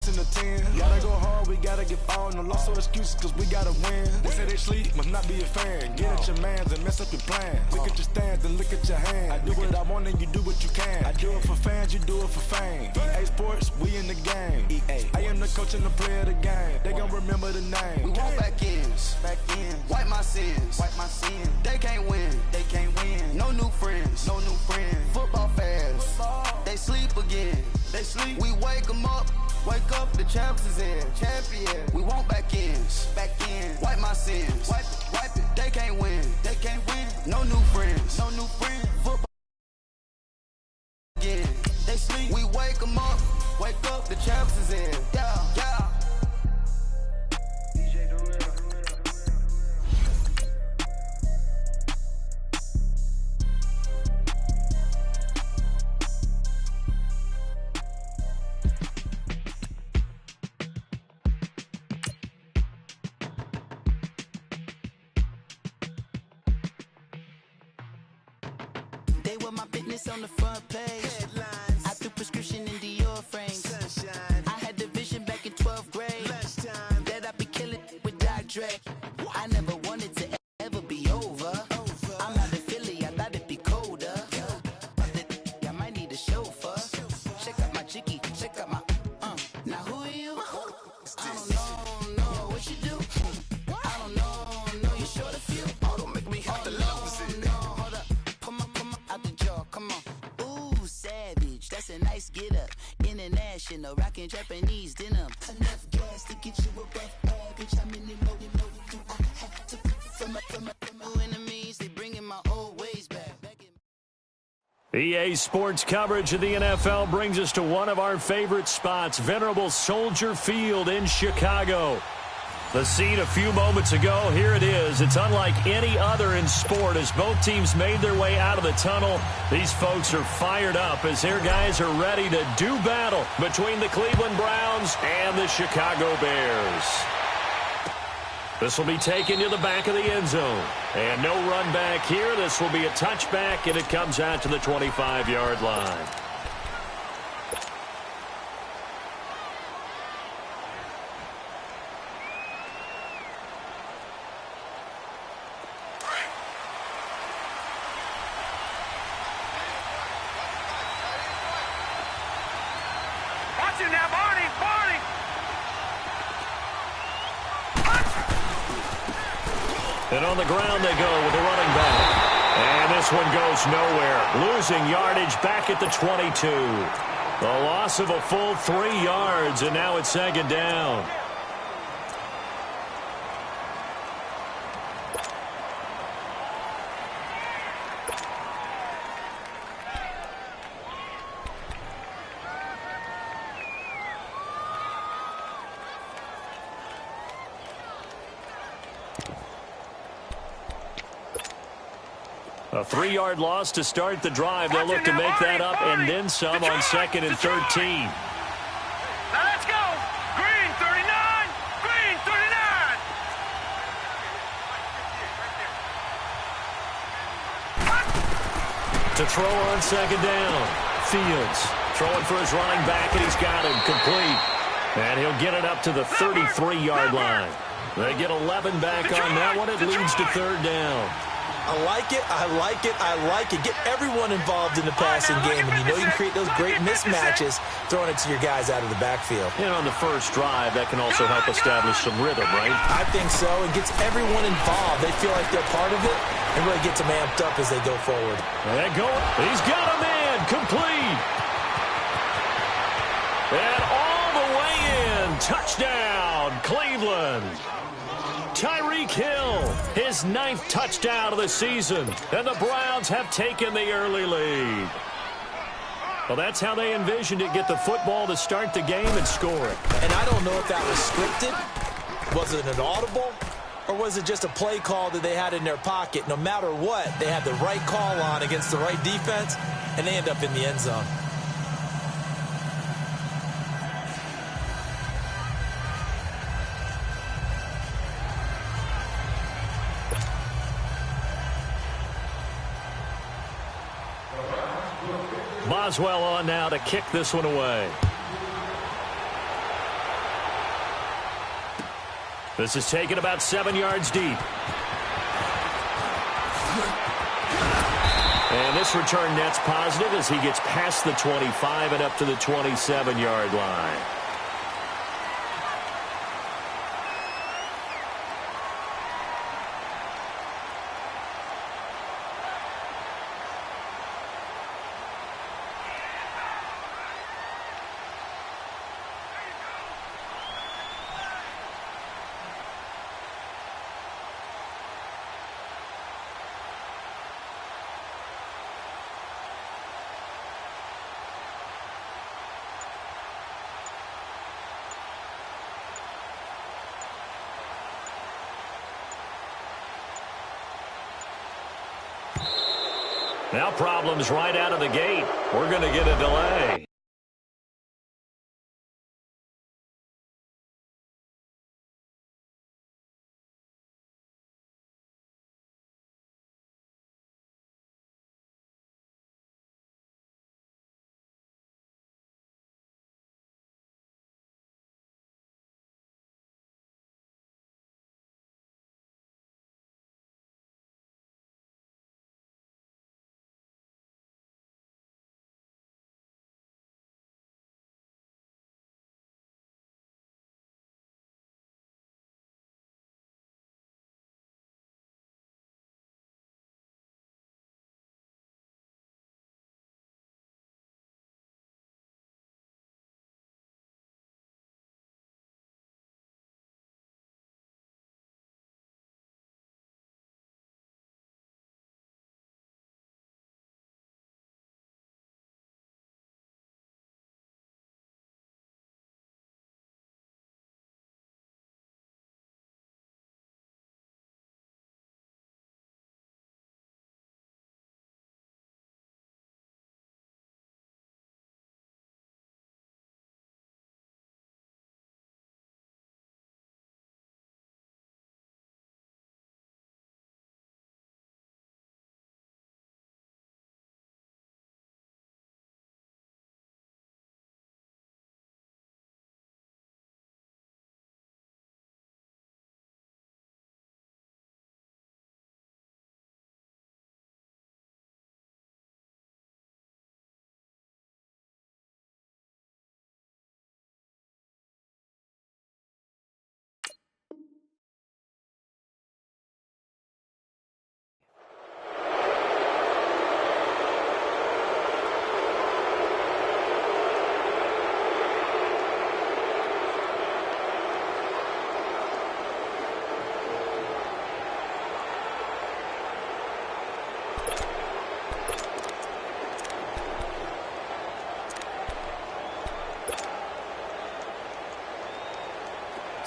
chasing the 10. Gotta go hard, we gotta get all. No loss or excuses, cause we gotta win. They say they sleep, must not be a fan. Get at your mans and mess up your plans. Look at your stands and look at your hands. I do what I want and you do what you can. I do it for fans, you do it for fame. EA Sports, we in the game. I am the coach and the player of the game. They gon' remember the name. We want back ends. Wipe my sins. They can't win. No new friends. Football fans. They sleep again. We wake them up. Wake up, the champs is in. Champion. We want back ends. Wipe my sins. Wipe it. They can't win. No new friends. Football again. They sleep. We wake them up. Wake up, the champs is in. Yeah. They were my business on the front page. Headlines. I threw prescription in Dior frames. Sunshine. I had the vision back in 12th grade. Lunchtime. That I'd be killing with Dr. Dre. I never wanted to ever be over. I'm not in Philly, I thought it'd be colder. I might need a chauffeur. Check out my chicky, check out my Now who are you? I don't know what you do. I don't know you short a few. Oh, don't make me have to lose it. Hold up, come out the jaw, come on. Ooh, savage, that's a nice get up. International, rockin' Japanese denim. Enough gas to get you above average. How many more do I have to from my enemies? They bringing my old ways back. EA Sports coverage of the NFL brings us to one of our favorite spots, venerable Soldier Field in Chicago. The scene a few moments ago, here it is. It's unlike any other in sport as both teams made their way out of the tunnel. These folks are fired up as their guys are ready to do battle between the Cleveland Browns and the Chicago Bears. This will be taken to the back of the end zone. And no run back here. This will be a touchback, and it comes out to the 25-yard line. Watch it now, Barney! And on the ground they go with the running back. And this one goes nowhere. Losing yardage back at the 22. The loss of a full 3 yards, and now it's second down. A 3-yard loss to start the drive. They'll look to make that up and then some on 2nd and 13. Now let's go! Green 39! Green 39! To throw on second down. Fields throwing for his running back, and he's got him complete. And he'll get it up to the 33-yard line. They get 11 back on that one. It leads to third down. I like it. Get everyone involved in the passing game, and you know you can create those great mismatches throwing it to your guys out of the backfield. And on the first drive, that can also help establish some rhythm, right? I think so. It gets everyone involved. They feel like they're part of it and really gets them amped up as they go forward. They go. He's got a man complete. And all the way in. Touchdown, Cleveland. Tyreek Hill, his 9th touchdown of the season, and the Browns have taken the early lead. Well, that's how they envisioned it, get the football to start the game and score it. And I don't know if that was scripted, was it an audible, or was it just a play call that they had in their pocket? No matter what, they had the right call on against the right defense, and they end up in the end zone. Boswell on now to kick this one away. This is taken about 7 yards deep. And this return net's positive as he gets past the 25 and up to the 27-yard line. Now problems right out of the gate. We're going to get a delay.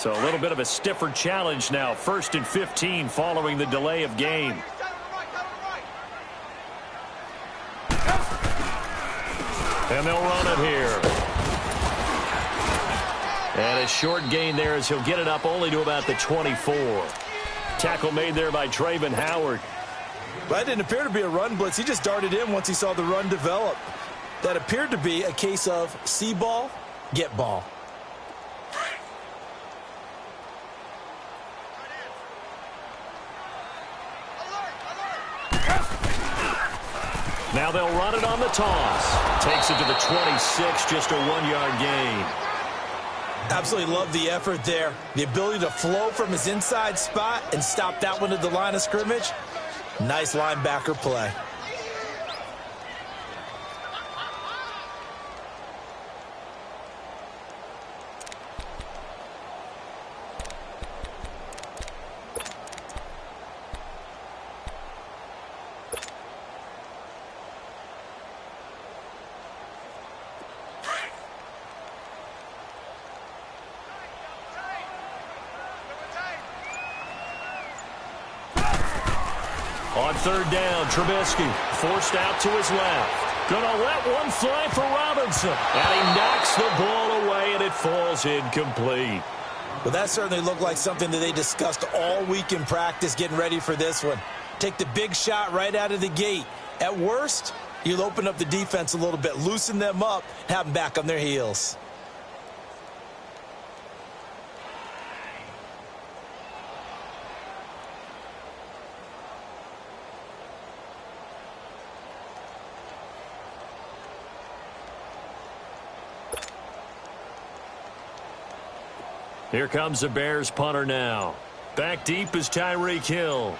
So a little bit of a stiffer challenge now. 1st and 15 following the delay of game. And they'll run it here. And a short gain there as he'll get it up only to about the 24. Tackle made there by Trayvon Howard. That didn't appear to be a run blitz. He just darted in once he saw the run develop. That appeared to be a case of see ball, get ball. Now they'll run it on the toss. Takes it to the 26, just a 1-yard gain. Absolutely love the effort there. The ability to flow from his inside spot and stop that one at the line of scrimmage. Nice linebacker play. On 3rd down, Trubisky forced out to his left. Gonna let one fly for Robinson. And he knocks the ball away, and it falls incomplete. Well, that certainly looked like something that they discussed all week in practice getting ready for this one. Take the big shot right out of the gate. At worst, you'll open up the defense a little bit, loosen them up, have them back on their heels. Here comes the Bears punter now. Back deep is Tyreek Hill.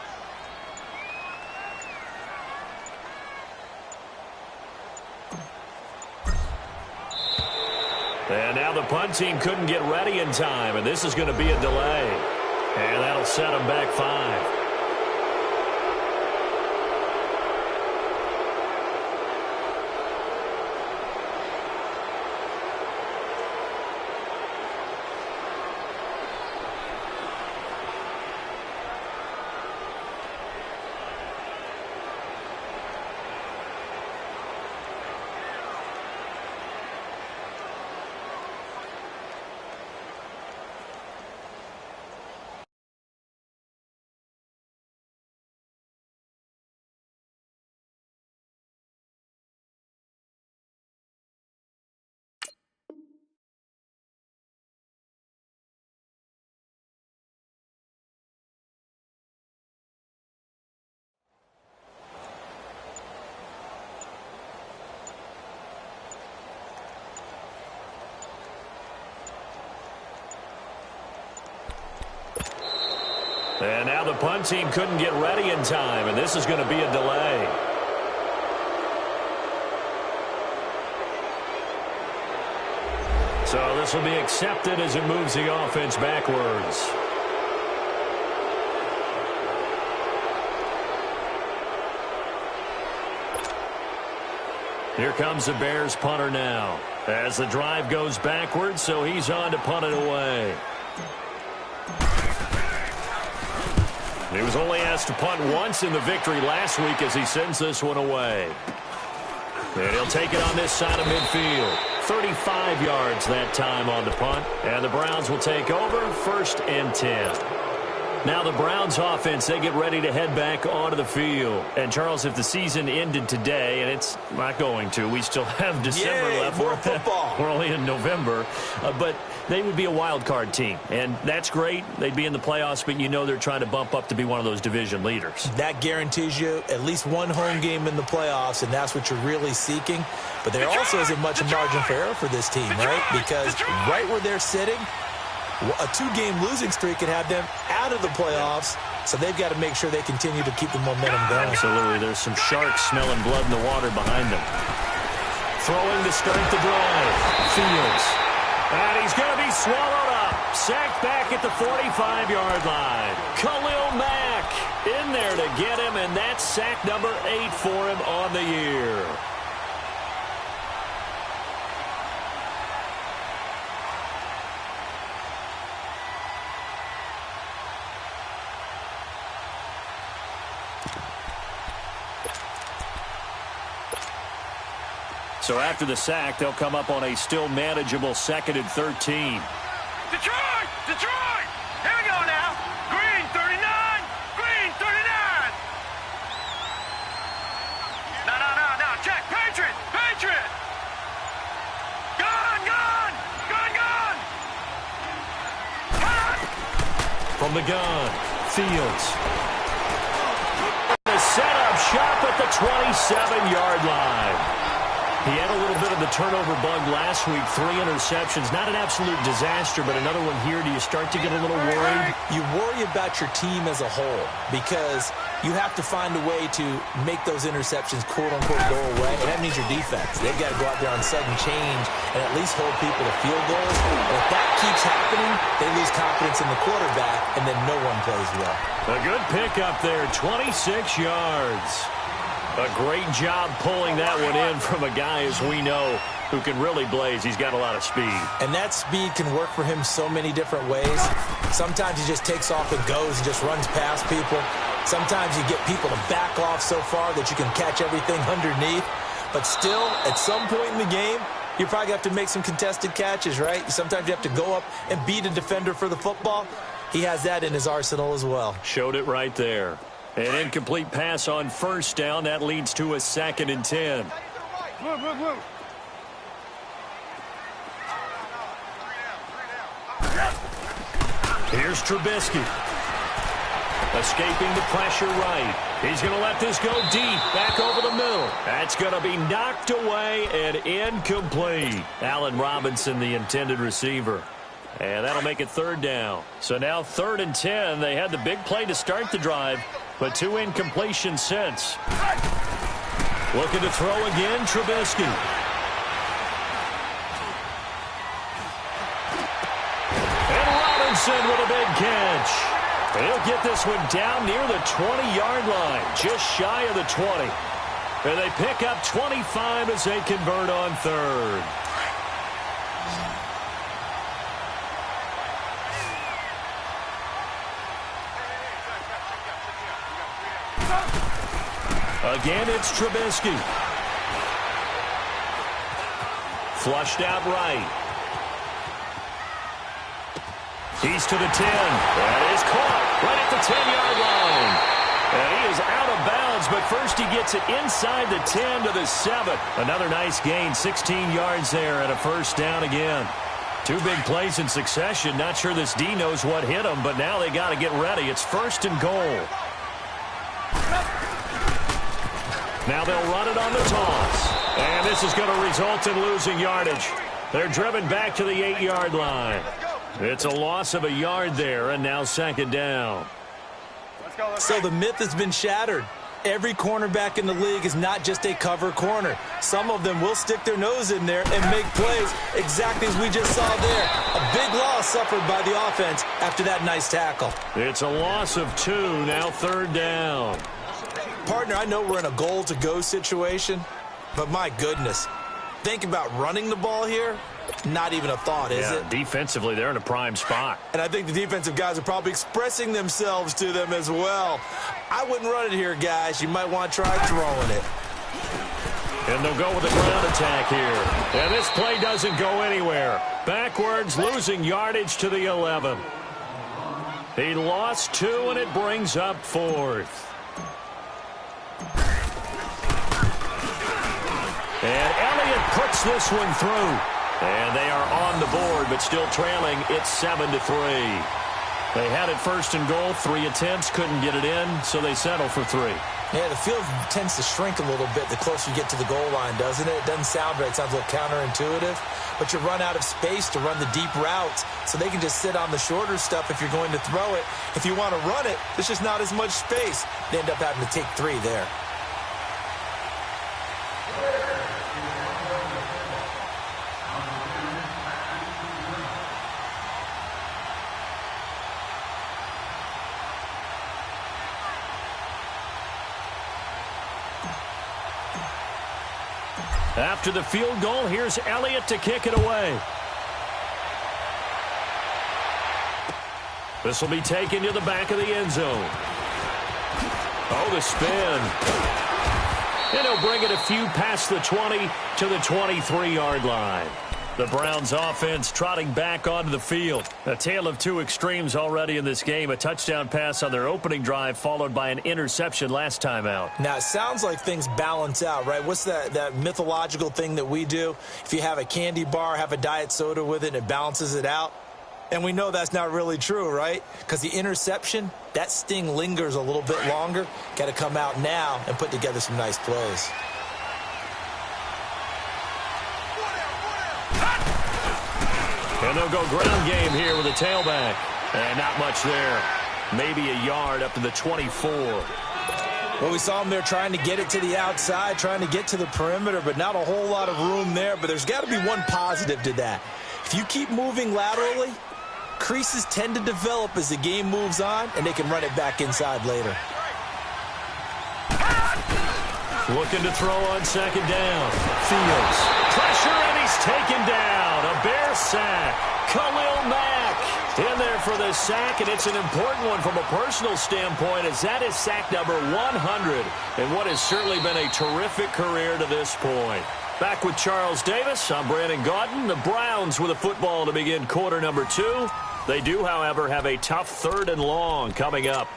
And now the punt team couldn't get ready in time, and this is going to be a delay. And that'll set them back 5. And now the punt team couldn't get ready in time, and this is going to be a delay. So this will be accepted as it moves the offense backwards. Here comes the Bears punter now. As the drive goes backwards, so he's on to punt it away. He was only asked to punt once in the victory last week as he sends this one away. And he'll take it on this side of midfield. 35 yards that time on the punt. And the Browns will take over 1st and 10. Now the Browns offense, they get ready to head back onto the field. And, Charles, if the season ended today, and it's not going to, we still have December left. More football. We're only in November. But they would be a wild card team. And that's great. They'd be in the playoffs, but you know they're trying to bump up to be one of those division leaders. That guarantees you at least one home game in the playoffs, and that's what you're really seeking. But there also isn't much margin for error for this team, right? Because right where they're sitting, a 2-game losing streak can have them out of the playoffs, so they've got to make sure they continue to keep the momentum going. Absolutely. There's some sharks smelling blood in the water behind them. Throwing to start the drive. Fields. And he's going to be swallowed up. Sacked back at the 45-yard line. Khalil Mack in there to get him, and that's sack number 8 for him on the year. So after the sack, they'll come up on a still manageable 2nd and 13. Detroit! Detroit! Here we go now. Green 39. Green 39. No. Check. Patriot. Patriot. Gun. From the gun, Fields. The setup shot at the 27-yard line. He had a little bit of the turnover bug last week, 3 interceptions. Not an absolute disaster, but another one here. Do you start to get a little worried? You worry about your team as a whole because you have to find a way to make those interceptions, quote-unquote, go away, and that means your defense. They've got to go out there on sudden change and at least hold people to field goals. And if that keeps happening, they lose confidence in the quarterback, and then no one plays well. A good pickup there, 26 yards. A great job pulling that one in from a guy, as we know, who can really blaze. He's got a lot of speed. And that speed can work for him so many different ways. Sometimes he just takes off and goes and just runs past people. Sometimes you get people to back off so far that you can catch everything underneath. But still, at some point in the game, you probably have to make some contested catches, right? Sometimes you have to go up and beat a defender for the football. He has that in his arsenal as well. Showed it right there. An incomplete pass on 1st down. That leads to a 2nd and 10. Here's Trubisky. Escaping the pressure right. He's going to let this go deep. Back over the middle. That's going to be knocked away and incomplete. Allen Robinson, the intended receiver. And that'll make it 3rd down. So now 3rd and 10. They had the big play to start the drive, but 2 incompletions since. Looking to throw again, Trubisky. And Robinson with a big catch. He'll get this one down near the 20-yard line, just shy of the 20. And they pick up 25 as they convert on 3rd. Again, it's Trubisky. Flushed out right. He's to the 10. That is caught right at the 10-yard line. And he is out of bounds, but first he gets it inside the 10 to the 7. Another nice gain, 16 yards there, and a 1st down again. 2 big plays in succession. Not sure this D knows what hit him, but now they got to get ready. It's 1st and goal. Now they'll run it on the toss. And this is going to result in losing yardage. They're driven back to the 8-yard line. It's a loss of a yard there, and now 2nd down. So the myth has been shattered. Every cornerback in the league is not just a cover corner. Some of them will stick their nose in there and make plays exactly as we just saw there. A big loss suffered by the offense after that nice tackle. It's a loss of 2, now 3rd down. Partner, I know we're in a goal-to-go situation, but my goodness, think about running the ball here. Not even a thought, is it? Defensively, they're in a prime spot. And I think the defensive guys are probably expressing themselves to them as well. I wouldn't run it here, guys. You might want to try throwing it. And they'll go with a ground attack here. And this play doesn't go anywhere. Backwards, losing yardage to the 11. He lost 2, and it brings up 4th. And Elliott puts this one through. And they are on the board, but still trailing. It's 7-3. They had it 1st and goal. 3 attempts, couldn't get it in, so they settle for 3. Yeah, the field tends to shrink a little bit the closer you get to the goal line, doesn't it? It doesn't sound right. It sounds a little counterintuitive. But you run out of space to run the deep routes, so they can just sit on the shorter stuff if you're going to throw it. If you want to run it, there's just not as much space. They end up having to take 3 there. After the field goal, here's Elliott to kick it away. This will be taken to the back of the end zone. Oh, the spin. And he'll bring it a few past the 20 to the 23-yard line. The Browns offense trotting back onto the field. A tale of 2 extremes already in this game. A touchdown pass on their opening drive followed by an interception last time out. Now, it sounds like things balance out, right? What's that mythological thing that we do? If you have a candy bar, have a diet soda with it, and it balances it out. And we know that's not really true, right? Because the interception, that sting lingers a little bit longer. Got to come out now and put together some nice plays. And they'll go ground game here with a tailback. And not much there. Maybe a yard up to the 24. Well, we saw him there trying to get it to the outside, trying to get to the perimeter, but not a whole lot of room there. But there's got to be one positive to that. If you keep moving laterally, creases tend to develop as the game moves on, and they can run it back inside later. Looking to throw on 2nd down. Fields. Pressure, and he's taken down. A Bear sack. Khalil Mack in there for the sack, and it's an important one from a personal standpoint, as that is sack number 100 in what has certainly been a terrific career to this point. Back with Charles Davis, I'm Brandon Gaudin. The Browns with a football to begin quarter number 2. They do, however, have a tough 3rd and long coming up.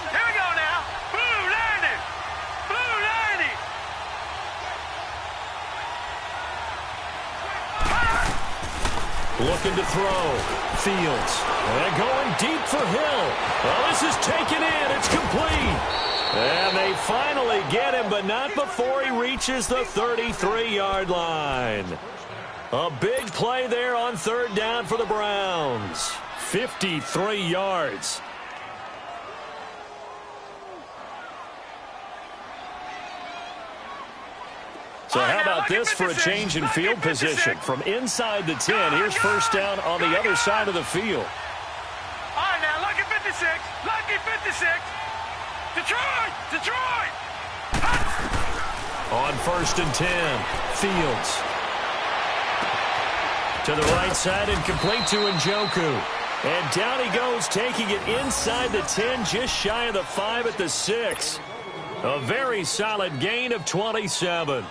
Here we go now. Blue landing. Blue Looking to throw. Fields. And going deep for Hill. Well, this is taken in. It's complete. And they finally get him, but not before he reaches the 33-yard line. A big play there on third down for the Browns. 53 yards. So how about this for a change in field position? From inside the 10, here's first down on the other side of the field. All right, now, lucky 56. Lucky 56. Detroit! Detroit! On first and 10, Fields. To the right side and complete to Njoku. And down he goes, taking it inside the 10, just shy of the 5 at the 6. A very solid gain of 27.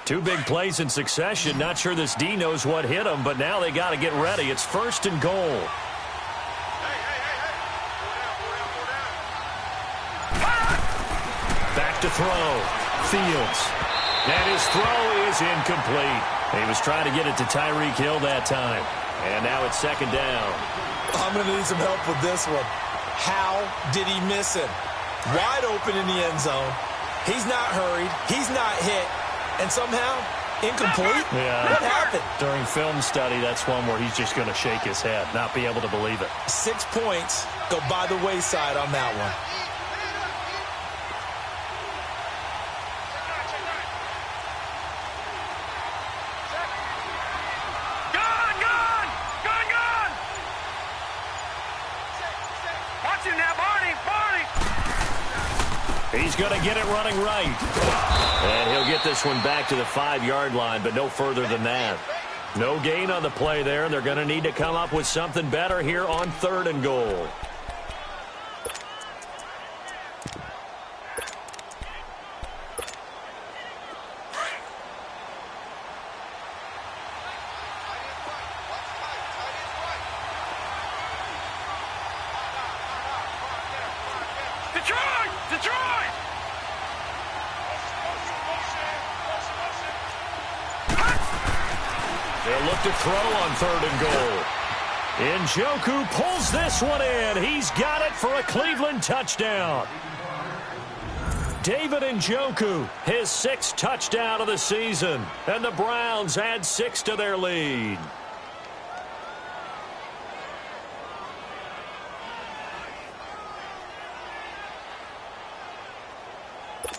Two big plays in succession. Not sure this D knows what hit him, but now they got to get ready. It's first and goal. Back to throw. Fields. And his throw is incomplete. He was trying to get it to Tyreek Hill that time. And now it's second down. I'm going to need some help with this one. How did he miss it? Wide open in the end zone. He's not hurried. He's not hit. And somehow, incomplete? Yeah. What happened? During film study, that's one where he's just going to shake his head, not be able to believe it. 6 points go by the wayside on that one. Gone! Gone! Gone! Gone! Watch him now, Barney! Barney! He's going to get it running right. And he'll get this one back to the 5-yard line, but no further than that. No gain on the play there. They're going to need to come up with something better here on third and goal. Detroit! Detroit! They'll look to throw on third and goal. Njoku pulls this one in. He's got it for a Cleveland touchdown. David Njoku, his 6th touchdown of the season. And the Browns add 6 to their lead.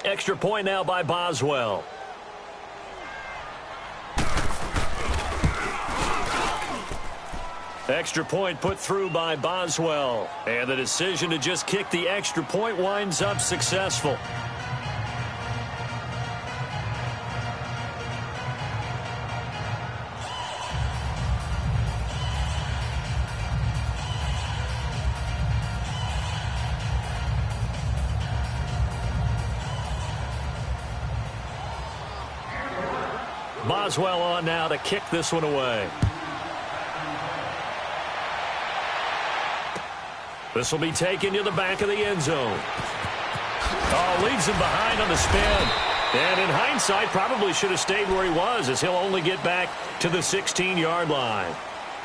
Extra point now by Boswell. Extra point put through by Boswell. And the decision to just kick the extra point winds up successful. Boswell on now to kick this one away. This will be taken to the back of the end zone. Oh, leaves him behind on the spin. And in hindsight, probably should have stayed where he was, as he'll only get back to the 16-yard line.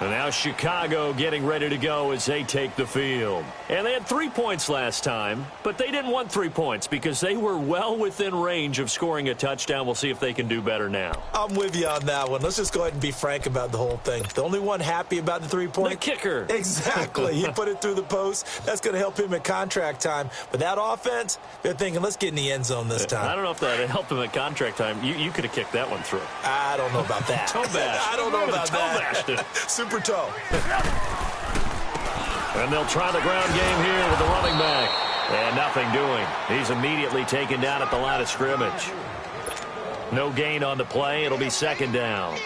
And now Chicago getting ready to go as they take the field. And they had 3 points last time, but they didn't want 3 points because they were well within range of scoring a touchdown. We'll see if they can do better now. I'm with you on that one. Let's just go ahead and be frank about the whole thing. The only one happy about the 3-point? The kicker. Exactly. He put it through the post. That's going to help him at contract time. But that offense, they're thinking, let's get in the end zone this time. I don't know if that helped him at contract time. You could have kicked that one through. I don't know about that. Toe bash. I don't know about that. Toe bashed. Super toe. And they'll try the ground game here with the running back. And nothing doing. He's immediately taken down at the line of scrimmage. No gain on the play. It'll be second down.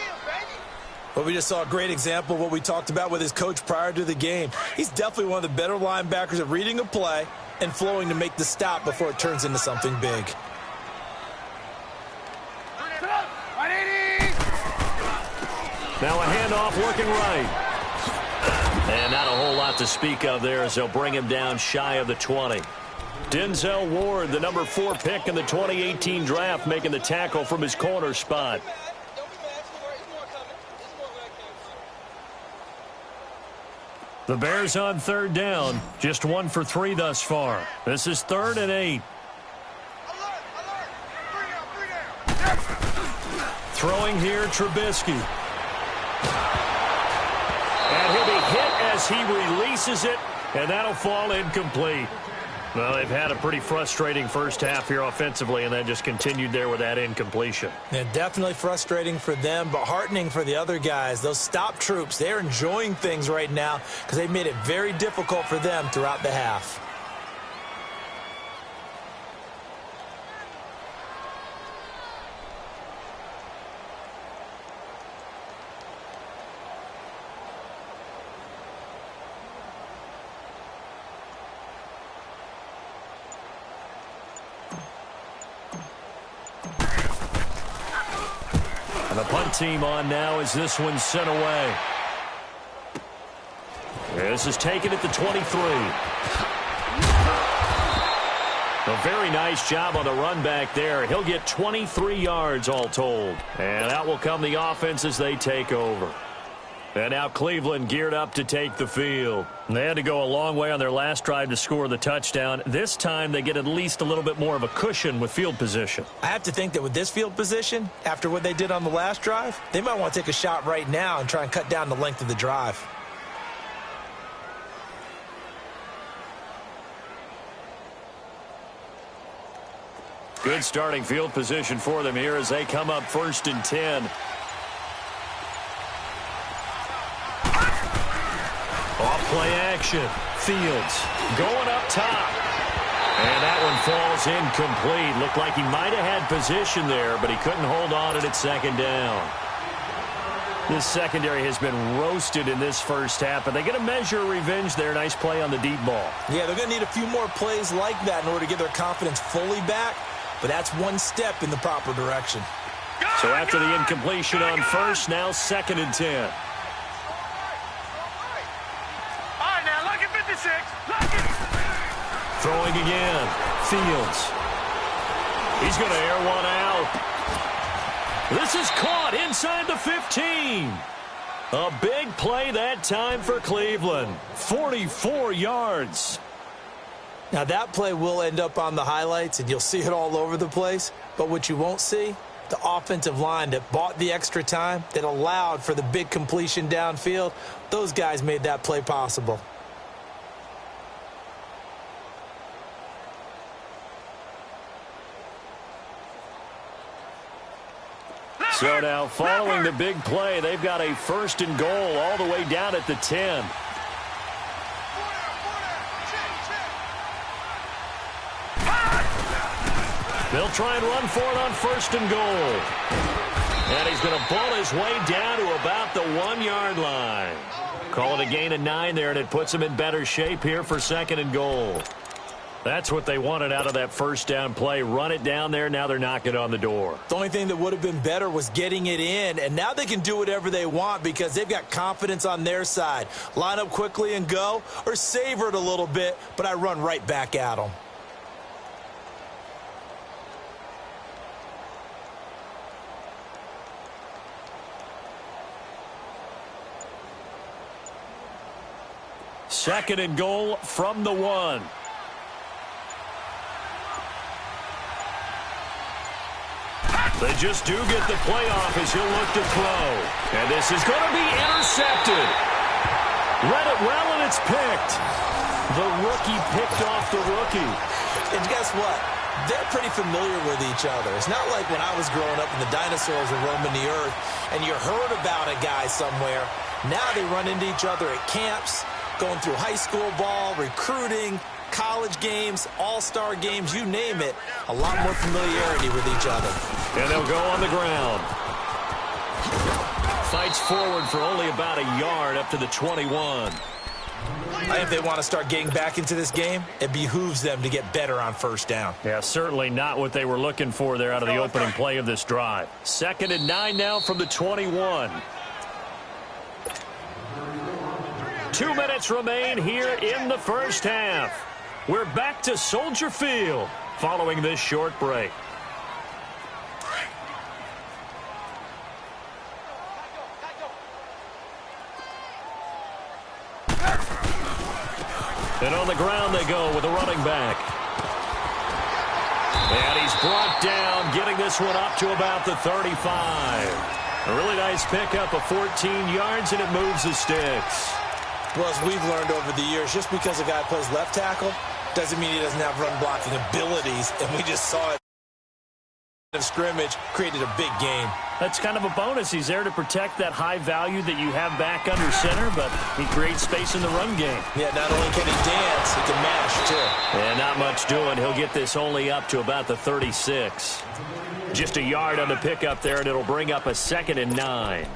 Well, we just saw a great example of what we talked about with his coach prior to the game. He's definitely one of the better linebackers at reading a play and flowing to make the stop before it turns into something big. Now a handoff looking right. And not a whole lot to speak of there as they'll bring him down shy of the 20. Denzel Ward, the number 4 pick in the 2018 draft, making the tackle from his corner spot. The Bears on 3rd down. Just 1 for 3 thus far. This is 3rd and 8. Throwing here, Trubisky. And he'll be hit as he releases it, and that'll fall incomplete. Well, they've had a pretty frustrating first half here offensively, and then just continued there with that incompletion. Yeah, definitely frustrating for them, but heartening for the other guys. Those stop troops, they're enjoying things right now because they've made it very difficult for them throughout the half. And the punt team on now as this one's sent away. This is taken at the 23. A very nice job on the run back there. He'll get 23 yards all told. And out will come the offense as they take over. And now Cleveland geared up to take the field. They had to go a long way on their last drive to score the touchdown. This time they get at least a little bit more of a cushion with field position. I have to think that with this field position, after what they did on the last drive, they might want to take a shot right now and try and cut down the length of the drive. Good starting field position for them here as they come up 1st and 10. Off-play action. Fields going up top. And that one falls incomplete. Looked like he might have had position there, but he couldn't hold on it at 2nd down. This secondary has been roasted in this first half, but they get a measure of revenge there. Nice play on the deep ball. Yeah, they're going to need a few more plays like that in order to get their confidence fully back, but that's one step in the proper direction. So after the incompletion on 1st, now 2nd and 10. Throwing again. Fields. He's going to air one out. This is caught inside the 15. A big play that time for Cleveland. 44 yards. Now that play will end up on the highlights, and you'll see it all over the place. But what you won't see, the offensive line that bought the extra time, that allowed for the big completion downfield, those guys made that play possible. So now following the big play, they've got a 1st and goal all the way down at the 10. They'll try and run for it on 1st and goal. And he's going to pull his way down to about the 1-yard line. Call it a gain of 9 there, and it puts him in better shape here for 2nd and goal. That's what they wanted out of that 1st down play. Run it down there. Now they're knocking on the door. The only thing that would have been better was getting it in, and now they can do whatever they want because they've got confidence on their side. Line up quickly and go, or savor it a little bit, but I run right back at them. Second and goal from the 1. They just do get the play off as he'll look to throw. And this is going to be intercepted. Read it well, and it's picked. The rookie picked off the rookie. And guess what? They're pretty familiar with each other. It's not like when I was growing up and the dinosaurs were roaming the earth and you heard about a guy somewhere. Now they run into each other at camps, going through high school ball, recruiting, college games, all-star games, you name it. A lot more familiarity with each other. And they'll go on the ground. Fights forward for only about a yard up to the 21. I think if they want to start getting back into this game, it behooves them to get better on 1st down. Yeah, certainly not what they were looking for there out of the opening play of this drive. 2nd and 9 now from the 21. 2 minutes remain here in the first half. We're back to Soldier Field following this short break. And on the ground they go with a running back. And he's brought down, getting this one up to about the 35. A really nice pickup of 14 yards, and it moves the sticks. Well, as we've learned over the years, just because a guy plays left tackle doesn't mean he doesn't have run-blocking abilities, and we just saw it in scrimmage, created a big game. That's kind of a bonus. He's there to protect that high value that you have back under center, but he creates space in the run game. Yeah, not only can he dance, he can mash, too. And not much doing. He'll get this only up to about the 36. Just a yard on the pickup there, and it'll bring up a 2nd and 9.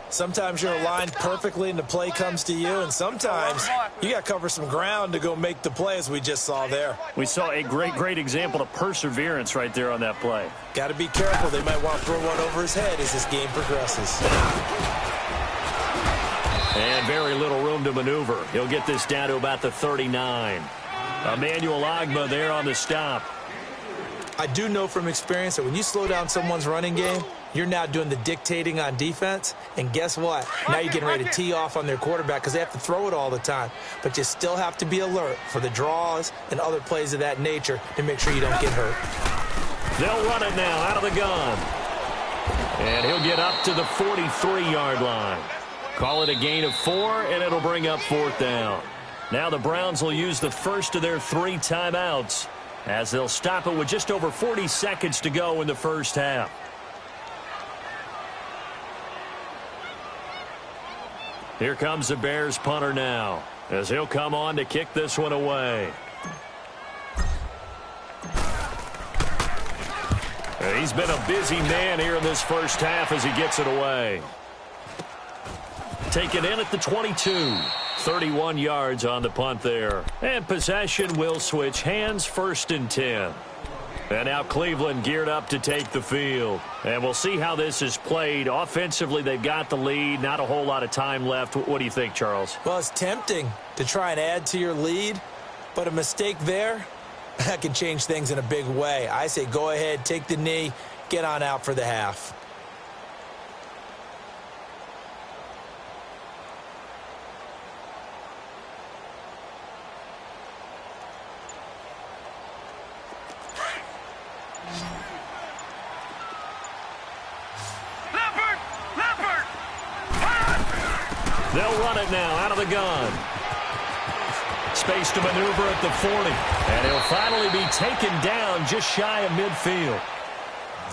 Sometimes you're aligned perfectly and the play comes to you, and sometimes you got to cover some ground to go make the play, as we just saw there. We saw a great example of perseverance right there on that play. Got to be careful. They might want to throw one over his head as this game progresses. And very little room to maneuver. He'll get this down to about the 39. Emmanuel Ogbah there on the stop. I do know from experience that when you slow down someone's running game, you're now doing the dictating on defense. And guess what? Now you're getting ready to tee off on their quarterback because they have to throw it all the time. But you still have to be alert for the draws and other plays of that nature to make sure you don't get hurt. They'll run it now out of the gun. And he'll get up to the 43-yard line. Call it a gain of 4, and it'll bring up 4th down. Now the Browns will use the first of their 3 timeouts, as they'll stop it with just over 40 seconds to go in the first half. Here comes the Bears punter now, as he'll come on to kick this one away. And he's been a busy man here in this first half as he gets it away. Taken in at the 22. 31 yards on the punt there. And possession will switch hands, 1st and 10. And now Cleveland geared up to take the field. And we'll see how this is played. Offensively, they've got the lead. Not a whole lot of time left. What do you think, Charles? Well, it's tempting to try and add to your lead, but a mistake there, that can change things in a big way. I say go ahead, take the knee, get on out for the half. They'll run it now out of the gun. Space to maneuver at the 40. And he'll finally be taken down just shy of midfield.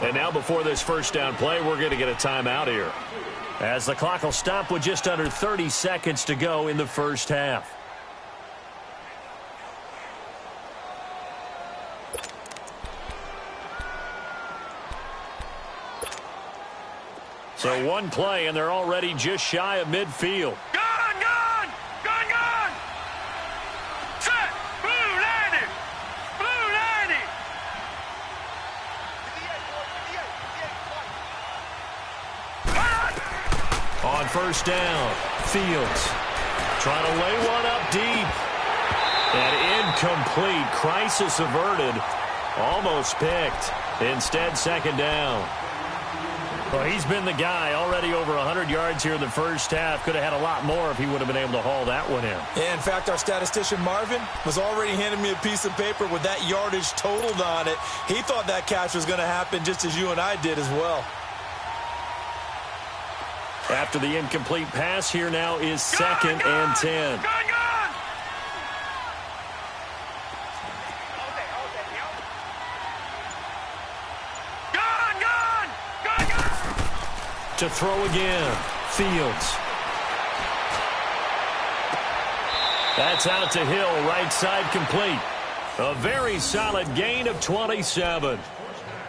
And now before this first down play, we're going to get a timeout here, as the clock will stop with just under 30 seconds to go in the first half. So one play, and they're already just shy of midfield. Gun, gun! Gun, gun! Set! Blue 90! Blue 90! On first down, Fields trying to lay one up deep. And incomplete. Crisis averted. Almost picked. Instead, 2nd down. Well, he's been the guy, already over 100 yards here in the first half. Could have had a lot more if he would have been able to haul that one in. Yeah, in fact, our statistician Marvin was already handing me a piece of paper with that yardage totaled on it. He thought that catch was going to happen just as you and I did as well. After the incomplete pass, here now is 2nd and 10. To throw again, Fields. That's out to Hill, right side complete. A very solid gain of 27.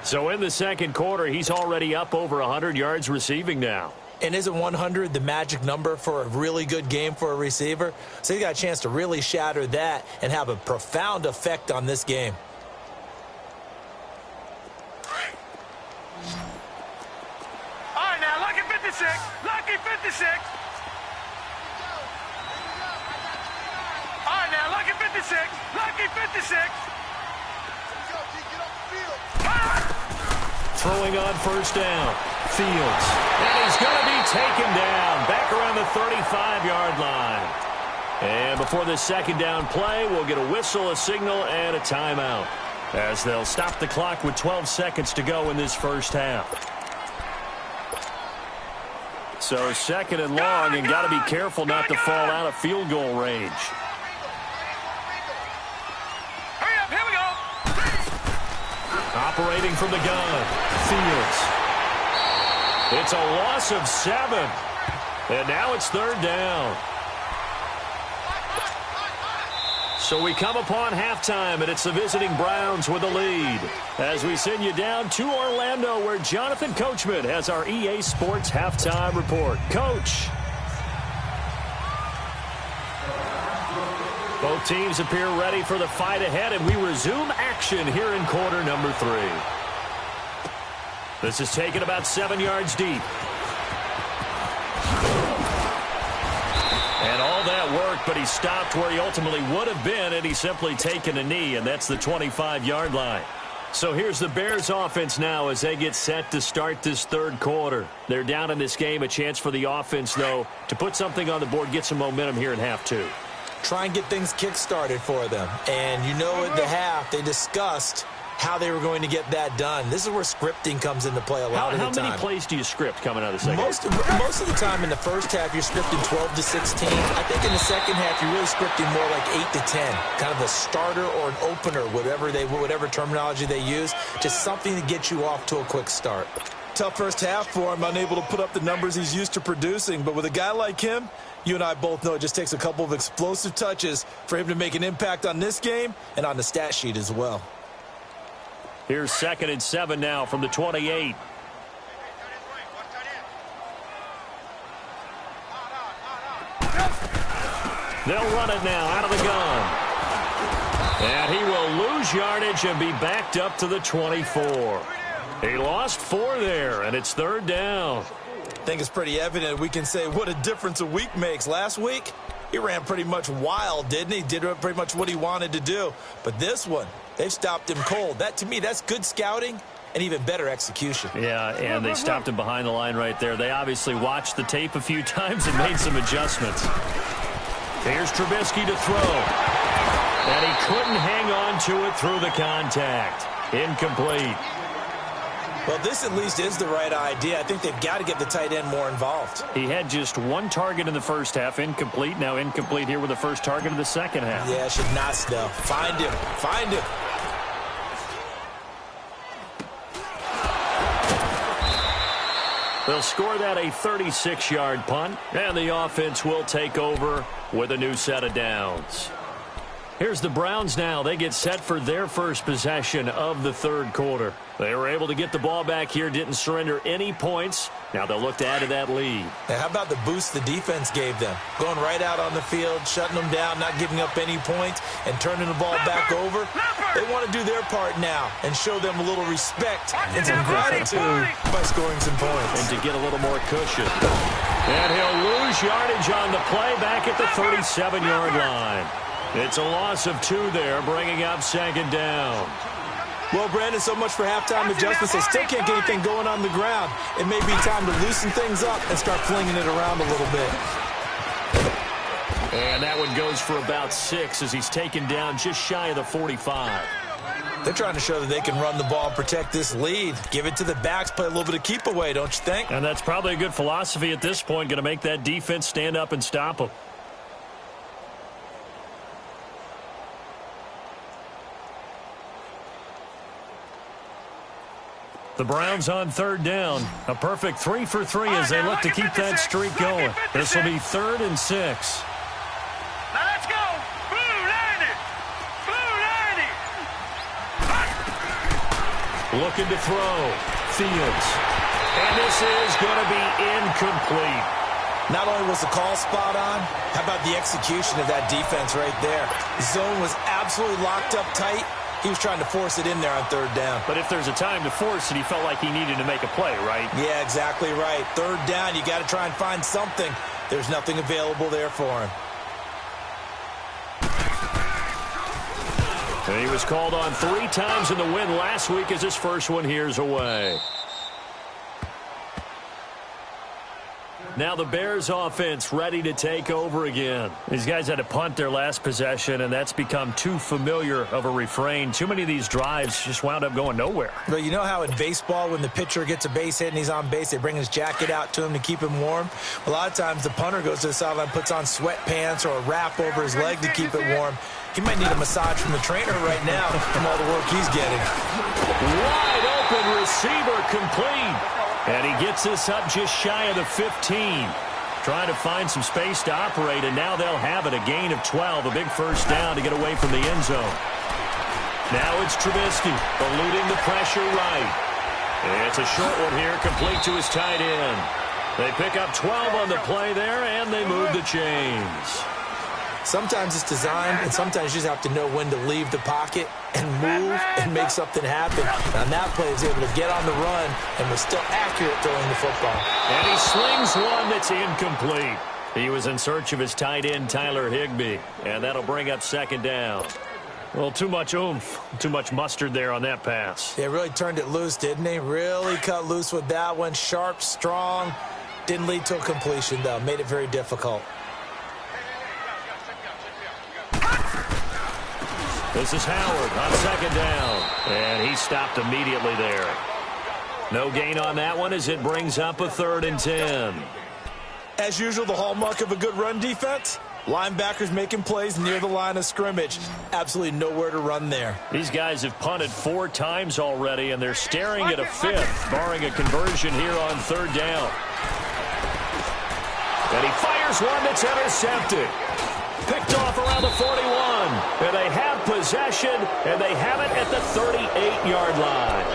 So in the second quarter, he's already up over 100 yards receiving now. And isn't 100 the magic number for a really good game for a receiver? So he got a chance to really shatter that and have a profound effect on this game. All right, now, lucky 56. Lucky 56. 56. Lucky 56. Throwing on first down. Fields. And he's going to be taken down back around the 35-yard line. And before this second down play, we'll get a whistle, a signal, and a timeout, as they'll stop the clock with 12 seconds to go in this first half. So second and long, and got to be careful not to fall out of field goal range. Hurry up, here we go. Operating from the gun, Fields. It's a loss of 7. And now it's third down. So we come upon halftime, and it's the visiting Browns with the lead. As we send you down to Orlando, where Jonathan Coachman has our EA Sports Halftime Report. Coach. Both teams appear ready for the fight ahead, and we resume action here in quarter number 3. This is taken about 7 yards deep. And all that worked, but he stopped where he ultimately would have been, and he's simply taken a knee, and that's the 25-yard line. So here's the Bears offense now as they get set to start this third quarter. They're down in this game, a chance for the offense, though, to put something on the board, get some momentum here in half 2. Try and get things kick-started for them. And you know at the half, they discussed how they were going to get that done. This is where scripting comes into play a lot of the time. How many plays do you script coming out of the second half? Most of the time in the first half, you're scripting 12 to 16. I think in the second half, you're really scripting more like 8 to 10. Kind of a starter or an opener, whatever terminology they use. Just something to get you off to a quick start. Tough first half for him, unable to put up the numbers he's used to producing. But with a guy like him, you and I both know it just takes a couple of explosive touches for him to make an impact on this game and on the stat sheet as well. Here's 2nd and 7 now from the 28. They'll run it now out of the gun. And he will lose yardage and be backed up to the 24. He lost 4 there, and it's third down. I think it's pretty evident. We can say what a difference a week makes. Last week, he ran pretty much wild, didn't he? Did pretty much what he wanted to do. But this one, they've stopped him cold. That, to me, that's good scouting and even better execution. Yeah, and they stopped him behind the line right there. They obviously watched the tape a few times and made some adjustments. Here's Trubisky to throw. And he couldn't hang on to it through the contact. Incomplete. Well, this at least is the right idea. I think they've got to get the tight end more involved. He had just 1 target in the first half, incomplete. Now incomplete here with the first target of the second half. Yeah, should not still. Find him. Find him. They'll score that a 36-yard punt, and the offense will take over with a new set of downs. Here's the Browns now. They get set for their first possession of the third quarter. They were able to get the ball back here, didn't surrender any points. Now they'll look to add to that lead. Now, how about the boost the defense gave them? Going right out on the field, shutting them down, not giving up any points, and turning the ball back over. They want to do their part now and show them a little respect and some gratitude by scoring some points. And to get a little more cushion. And he'll lose yardage on the play back at the 37-yard line. It's a loss of 2 there, bringing up second down. Well, Brandon, so much for halftime adjustments. They still can't get anything going on the ground. It may be time to loosen things up and start flinging it around a little bit. And that one goes for about 6 as he's taken down just shy of the 45. They're trying to show that they can run the ball and protect this lead. Give it to the backs, play a little bit of keep away, don't you think? And that's probably a good philosophy at this point, going to make that defense stand up and stop them. The Browns on third down. A perfect 3 for 3 as they look to keep that streak going. This will be 3rd and 6. Now let's go. Blue 90. Blue 90. Looking to throw. Fields. And this is going to be incomplete. Not only was the call spot on, how about the execution of that defense right there? The zone was absolutely locked up tight. He was trying to force it in there on third down. But if there's a time to force it, he felt like he needed to make a play, right? Yeah, exactly right. Third down, you got to try and find something. There's nothing available there for him. And he was called on 3 times in the win last week as his first one here's away. Now the Bears offense ready to take over again. These guys had to punt their last possession, and that's become too familiar of a refrain. Too many of these drives just wound up going nowhere. But you know how in baseball when the pitcher gets a base hit and he's on base, they bring his jacket out to him to keep him warm? A lot of times the punter goes to the sideline, puts on sweatpants or a wrap over his leg to keep it warm. He might need a massage from the trainer right now from all the work he's getting. Wide open receiver complete. And he gets this up just shy of the 15. Trying to find some space to operate, and now they'll have it. A gain of 12, a big first down to get away from the end zone. Now it's Trubisky, eluding the pressure right. It's a short one here, complete to his tight end. They pick up 12 on the play there, and they move the chains. Sometimes it's designed, and sometimes you just have to know when to leave the pocket and move and make something happen. And on that play, he was able to get on the run and was still accurate throwing the football. And he slings one that's incomplete. He was in search of his tight end, Tyler Higbee, and that'll bring up second down. Well, too much oomph, too much mustard there on that pass. They really turned it loose, didn't they? Really cut loose with that one. Sharp, strong. Didn't lead to a completion, though. Made it very difficult. This is Howard on second down, and he stopped immediately there. No gain on that one as it brings up a 3rd and 10. As usual, the hallmark of a good run defense, linebackers making plays near the line of scrimmage. Absolutely nowhere to run there. These guys have punted 4 times already, and they're staring at a 5th, barring a conversion here on 3rd down. And he fires one that's intercepted. Picked off around the 41, and they have possession, and they have it at the 38-yard line.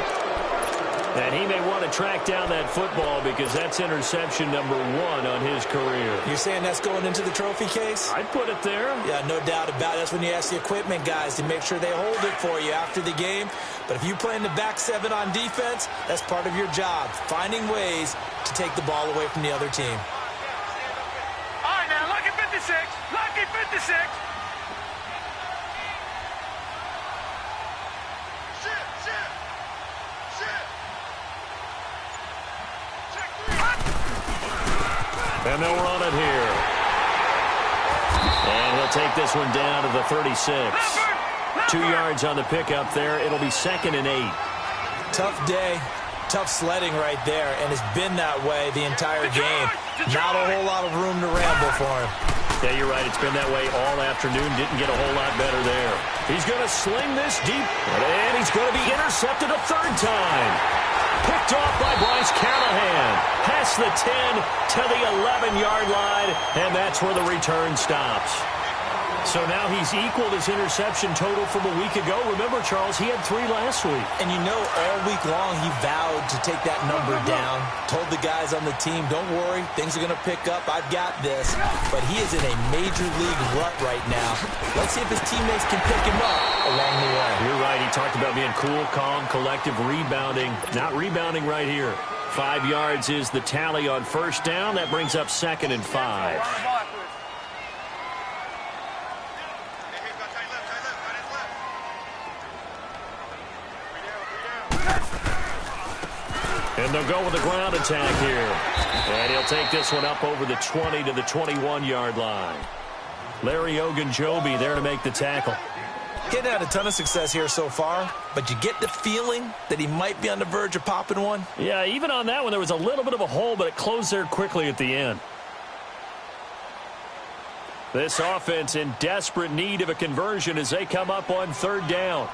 And he may want to track down that football because that's interception number 1 on his career. You're saying that's going into the trophy case? I'd put it there. Yeah, no doubt about it. That's when you ask the equipment guys to make sure they hold it for you after the game. But if you play in the back 7 on defense, that's part of your job, finding ways to take the ball away from the other team. All right, now, lucky 56. Lucky 56. And they'll run it here. And he'll take this one down to the 36. 2 yards on the pickup there. It'll be 2nd and 8. Tough day, tough sledding right there, and it's been that way the entire game. Not a whole lot of room to ramble for him. Yeah, you're right. It's been that way all afternoon. Didn't get a whole lot better there. He's going to sling this deep, and he's going to be intercepted a 3rd time. Picked off by Bryce Callahan. Past the 10 to the 11-yard line, and that's where the return stops. So now he's equaled his interception total from a week ago. Remember, Charles, he had 3 last week. And you know, all week long he vowed to take that number down. Told the guys on the team, don't worry, things are going to pick up. I've got this. But he is in a major league rut right now. Let's see if his teammates can pick him up along the way. You're right. He talked about being cool, calm, collective, rebounding. Not rebounding right here. 5 yards is the tally on 1st down. That brings up 2nd and 5. And they'll go with the ground attack here. And he'll take this one up over the 20 to the 21-yard line. Larry Ogunjobi there to make the tackle. Getting had a ton of success here so far, but you get the feeling that he might be on the verge of popping one. Yeah, even on that one, there was a little bit of a hole, but it closed there quickly at the end. This offense in desperate need of a conversion as they come up on 3rd down.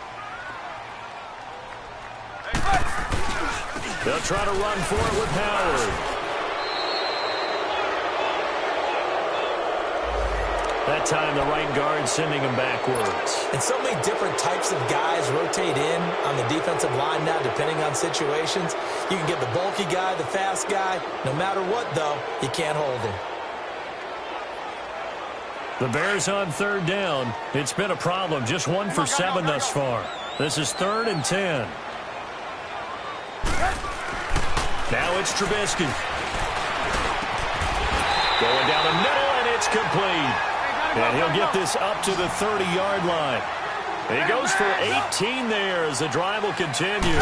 They'll try to run for it with Howard. That time, the right guard sending him backwards. And so many different types of guys rotate in on the defensive line now, depending on situations. You can get the bulky guy, the fast guy. No matter what, though, you can't hold him. The Bears on 3rd down. It's been a problem. Just 1 for 7 thus far. This is 3rd and 10. Now it's Trubisky. Going down the middle, and it's complete. And he'll get this up to the 30-yard line. He goes for 18 there as the drive will continue.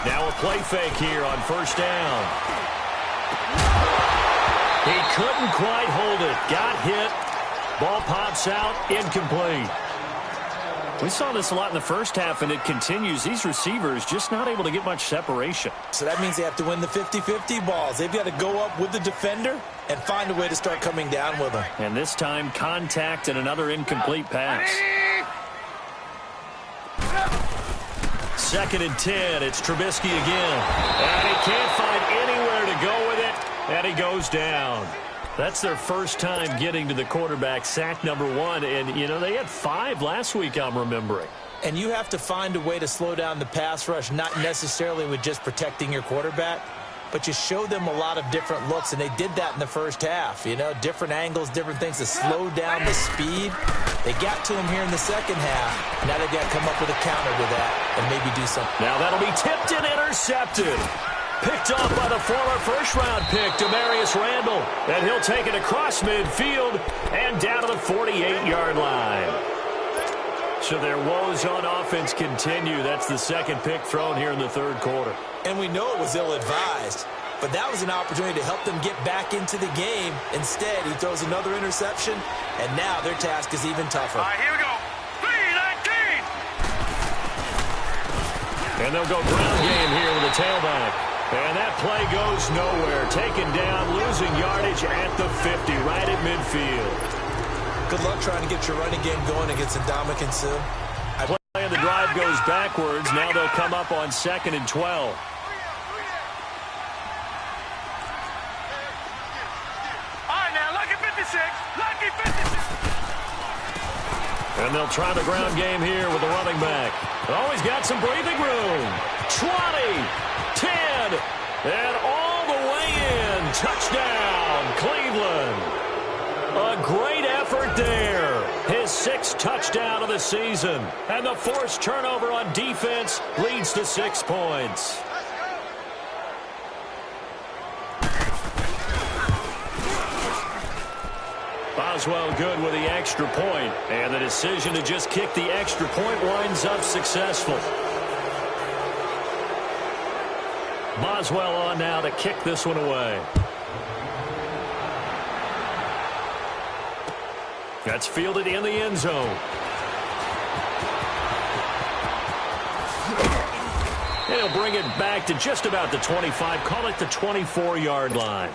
Now a play fake here on first down. He couldn't quite hold it. Got hit. Ball pops out. Incomplete. We saw this a lot in the first half, and it continues. These receivers just not able to get much separation. So that means they have to win the 50-50 balls. They've got to go up with the defender and find a way to start coming down with them. And this time, contact and another incomplete pass. 2nd and 10. It's Trubisky again. And he can't find anywhere to go with it, and he goes down. That's their first time getting to the quarterback, sack number 1. And, you know, they had 5 last week, I'm remembering. And you have to find a way to slow down the pass rush, not necessarily with just protecting your quarterback, but you show them a lot of different looks, and they did that in the first half. You know, different angles, different things to slow down the speed. They got to him here in the second half. Now they've got to come up with a counter to that and maybe do something. Now that'll be tipped and intercepted. Picked off by the former first-round pick, Demarius Randall. And he'll take it across midfield and down to the 48-yard line. So their woes on offense continue. That's the second pick thrown here in the third quarter. And we know it was ill-advised, but that was an opportunity to help them get back into the game. Instead, he throws another interception, and now their task is even tougher. All right, here we go. 3-19. And they'll go ground game here with a tailback. And that play goes nowhere. Taken down, losing yardage at the 50, right at midfield. Good luck trying to get your running game going against Ndamukong Suh. And the drive goes backwards. Now they'll come up on 2nd and 12. All right, now, lucky 56. Lucky 56. And they'll try the ground game here with the running back. Oh, he's got some breathing room. 20, 10, and all the way in. Touchdown, Cleveland. A great effort there. His 6th touchdown of the season. And the forced turnover on defense leads to 6 points. Boswell good with the extra point. And the decision to just kick the extra point winds up successful. Boswell on now to kick this one away. That's fielded in the end zone. And he'll bring it back to just about the 25. Call it the 24-yard line.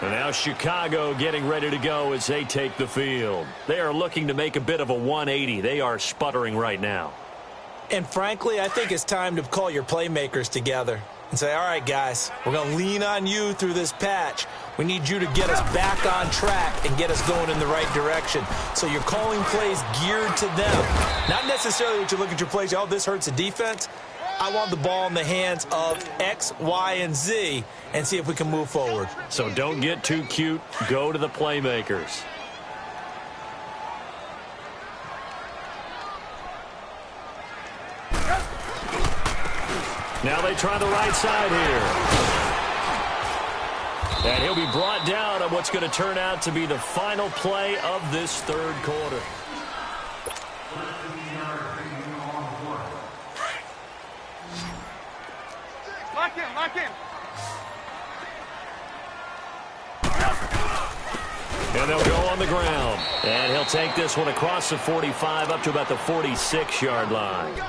And now Chicago getting ready to go as they take the field. They are looking to make a bit of a 180. They are sputtering right now. And frankly, I think it's time to call your playmakers together and say, all right, guys, we're going to lean on you through this patch. We need you to get us back on track and get us going in the right direction. So you're calling plays geared to them. Not necessarily what you look at your plays, oh, this hurts the defense. I want the ball in the hands of X, Y, and Z and see if we can move forward. So don't get too cute. Go to the playmakers. Now they try the right side here. And he'll be brought down on what's going to turn out to be the final play of this third quarter. Lock in, lock in. And they'll go on the ground. And he'll take this one across the 45 up to about the 46-yard line.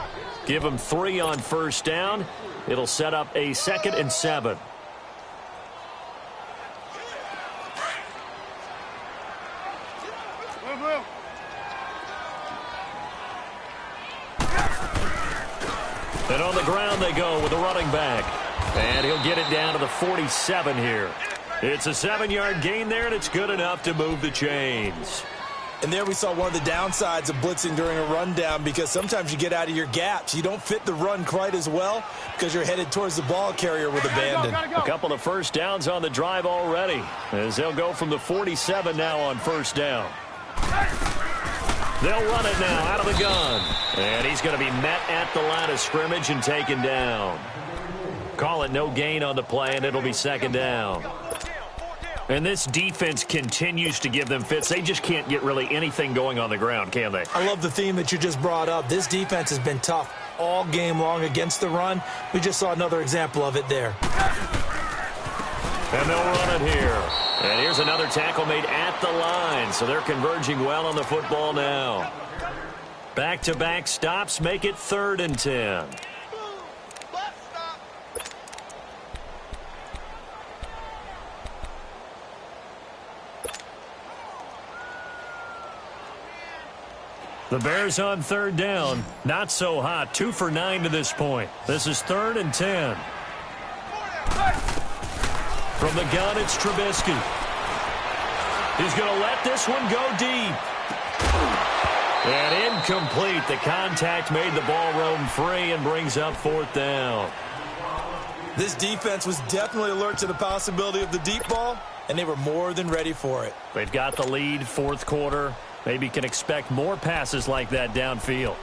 Give him 3 on first down. It'll set up a 2nd and 7. And on the ground they go with the running back. And he'll get it down to the 47 here. It's a 7-yard gain there, and it's good enough to move the chains. And there we saw one of the downsides of blitzing during a rundown, because sometimes you get out of your gaps. You don't fit the run quite as well because you're headed towards the ball carrier with abandon. A couple of first downs on the drive already, as they'll go from the 47 now on first down. They'll run it now out of the gun. And he's going to be met at the line of scrimmage and taken down. Call it no gain on the play, and it'll be 2nd down. And this defense continues to give them fits. They just can't get really anything going on the ground, can they? I love the theme that you just brought up. This defense has been tough all game long against the run. We just saw another example of it there. And they'll run it here. And here's another tackle made at the line. So they're converging well on the football now. Back-to-back stops make it 3rd and 10. The Bears on 3rd down. Not so hot. 2 for 9 to this point. This is 3rd and 10. From the gun, it's Trubisky. He's going to let this one go deep. And incomplete. The contact made the ball roam free and brings up 4th down. This defense was definitely alert to the possibility of the deep ball, and they were more than ready for it. They've got the lead, 4th quarter. Maybe can expect more passes like that downfield.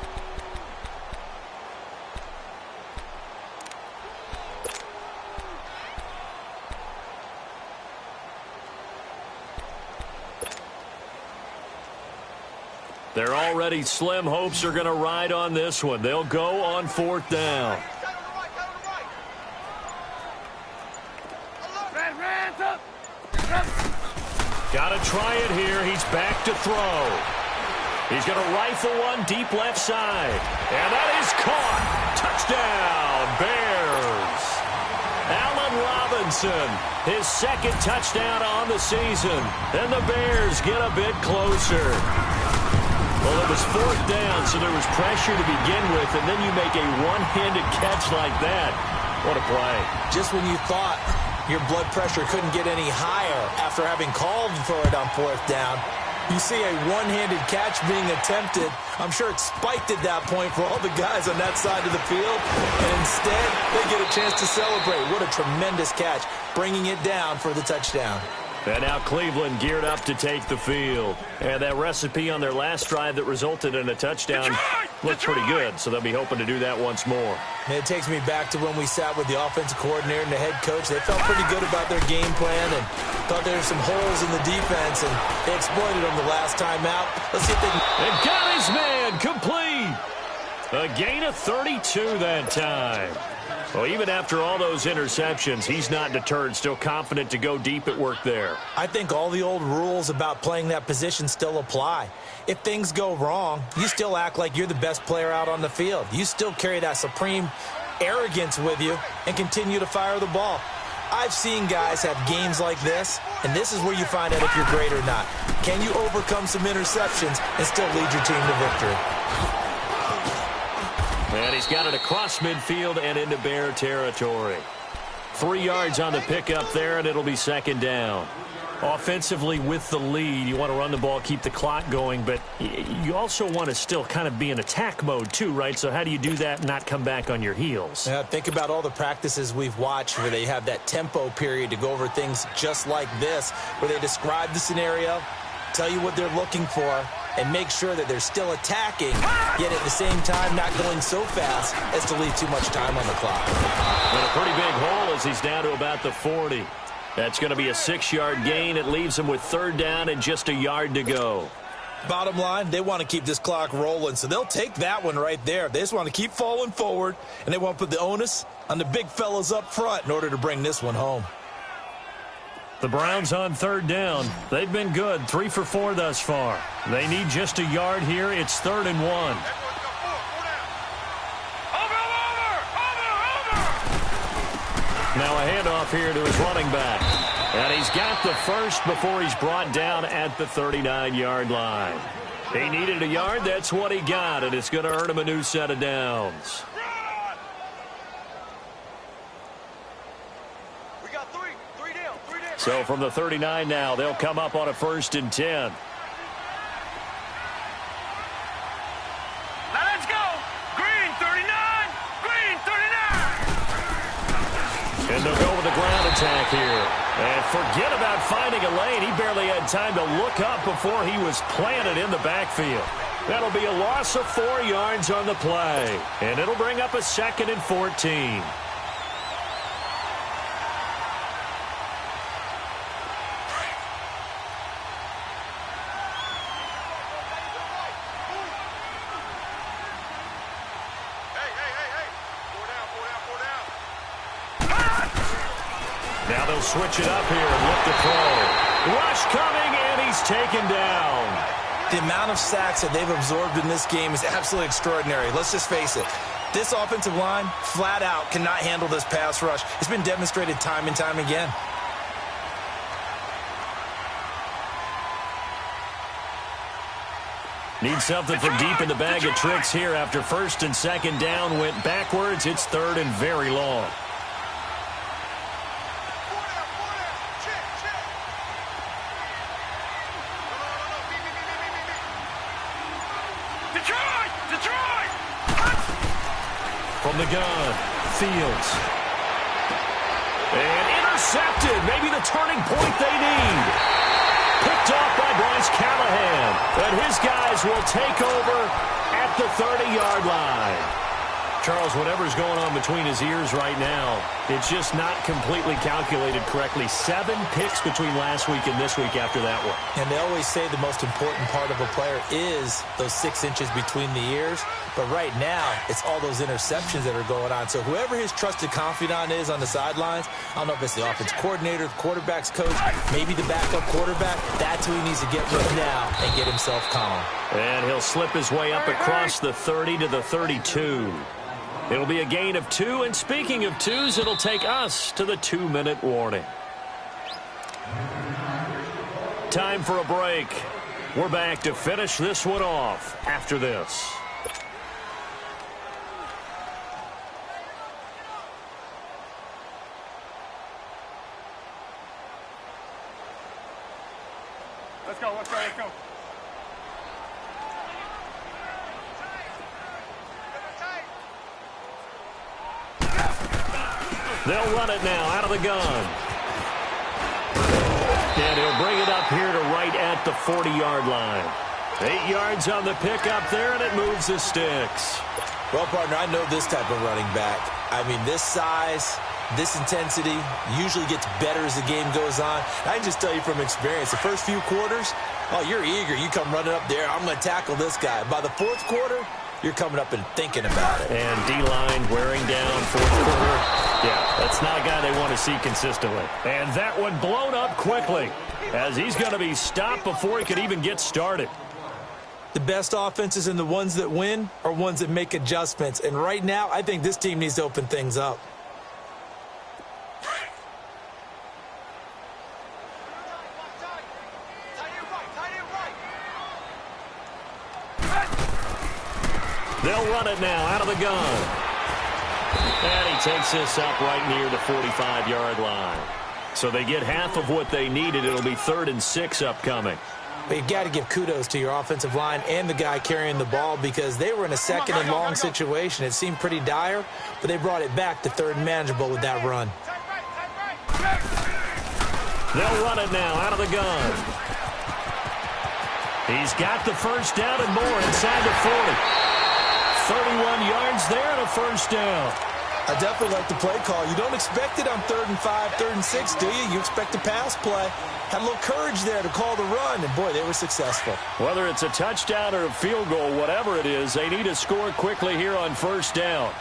Their already slim hopes are going to ride on this one. They'll go on 4th down. Got to try it here. He's back to throw. He's going to rifle one deep left side. And that is caught. Touchdown, Bears. Allen Robinson, his 2nd touchdown on the season. And the Bears get a bit closer. Well, it was 4th down, so there was pressure to begin with, and then you make a one-handed catch like that. What a play. Just when you thought your blood pressure couldn't get any higher after having called for it on 4th down, you see a one-handed catch being attempted. I'm sure it spiked at that point for all the guys on that side of the field, and instead they get a chance to celebrate. What a tremendous catch, bringing it down for the touchdown. And now Cleveland geared up to take the field. And that recipe on their last drive that resulted in a touchdown looked pretty good, so they'll be hoping to do that once more. And it takes me back to when we sat with the offensive coordinator and the head coach. They felt pretty good about their game plan and thought there were some holes in the defense, and they exploited them the last time out. Let's see if they can... And got his man complete! A gain of 32 that time. Well, even after all those interceptions, he's not deterred, still confident to go deep at work there. I think all the old rules about playing that position still apply. If things go wrong, you still act like you're the best player out on the field. You still carry that supreme arrogance with you and continue to fire the ball. I've seen guys have games like this, and this is where you find out if you're great or not. Can you overcome some interceptions and still lead your team to victory? And he's got it across midfield and into Bear territory. 3 yards on the pickup there, and it'll be 2nd down. Offensively with the lead, you want to run the ball, keep the clock going, but you also want to still kind of be in attack mode too, right? So how do you do that and not come back on your heels? Yeah, think about all the practices we've watched where they have that tempo period to go over things just like this, where they describe the scenario, tell you what they're looking for, and make sure that they're still attacking, yet at the same time not going so fast as to leave too much time on the clock. And a pretty big hole as he's down to about the 40. That's going to be a 6-yard gain. It leaves him with 3rd down and just a yard to go. Bottom line, they want to keep this clock rolling, so they'll take that one right there. They just want to keep falling forward, and they want to put the onus on the big fellas up front in order to bring this one home. The Browns on 3rd down. They've been good, 3 for 4 thus far. They need just a yard here. It's 3rd and 1. Now a handoff here to his running back. And he's got the first before he's brought down at the 39-yard line. He needed a yard. That's what he got, and it's going to earn him a new set of downs. So from the 39 now, they'll come up on a 1st and 10. Now let's go. Green 39. Green 39. And they'll go with the ground attack here. And forget about finding a lane. He barely had time to look up before he was planted in the backfield. That'll be a loss of 4 yards on the play. And it'll bring up a 2nd and 14. Now they'll switch it up here and look to throw. Rush coming, and he's taken down. The amount of sacks that they've absorbed in this game is absolutely extraordinary. Let's just face it. This offensive line, flat out, cannot handle this pass rush. It's been demonstrated time and time again. Need something from deep in the bag of tricks here after first and second down went backwards. It's third and very long. From the gun, Fields. And intercepted. Maybe the turning point they need. Picked off by Bryce Callahan. And his guys will take over at the 30-yard line. Charles, whatever's going on between his ears right now, it's just not completely calculated correctly. 7 picks between last week and this week after that one. And they always say the most important part of a player is those 6 inches between the ears. But right now, it's all those interceptions that are going on. So whoever his trusted confidant is on the sidelines, I don't know if it's the offense coordinator, the quarterback's coach, maybe the backup quarterback, that's who he needs to get with now and get himself calm. And he'll slip his way up across the 30 to the 32. It'll be a gain of 2, and speaking of 2s, it'll take us to the 2-minute warning. Time for a break. We're back to finish this one off after this. Let's go, let's go, let's go. They'll run it now out of the gun. And he'll bring it up here to right at the 40-yard line. 8 yards on the pickup there, and it moves the sticks. Well, partner, I know this type of running back. I mean, this size, this intensity usually gets better as the game goes on. I can just tell you from experience, the first few quarters, oh, you're eager. You come running up there, I'm going to tackle this guy. By the fourth quarter, you're coming up and thinking about it. And D-line wearing down fourth quarter. Yeah, that's not a guy they want to see consistently. And that one blown up quickly as he's going to be stopped before he could even get started. The best offenses and the ones that win are ones that make adjustments. And right now, I think this team needs to open things up. They'll run it now out of the gun. And he takes this up right near the 45-yard line. So they get half of what they needed. It'll be 3rd and 6 upcoming. But you've got to give kudos to your offensive line and the guy carrying the ball because they were in a second and long situation. It seemed pretty dire, but they brought it back to 3rd and manageable with that run. They'll run it now out of the gun. He's got the first down and more inside the 40. 31 yards there and a first down. I definitely like the play call. You don't expect it on 3rd and 5, 3rd and 6, do you? You expect a pass play. Had a little courage there to call the run, and boy, they were successful. Whether it's a touchdown or a field goal, whatever it is, they need to score quickly here on first down.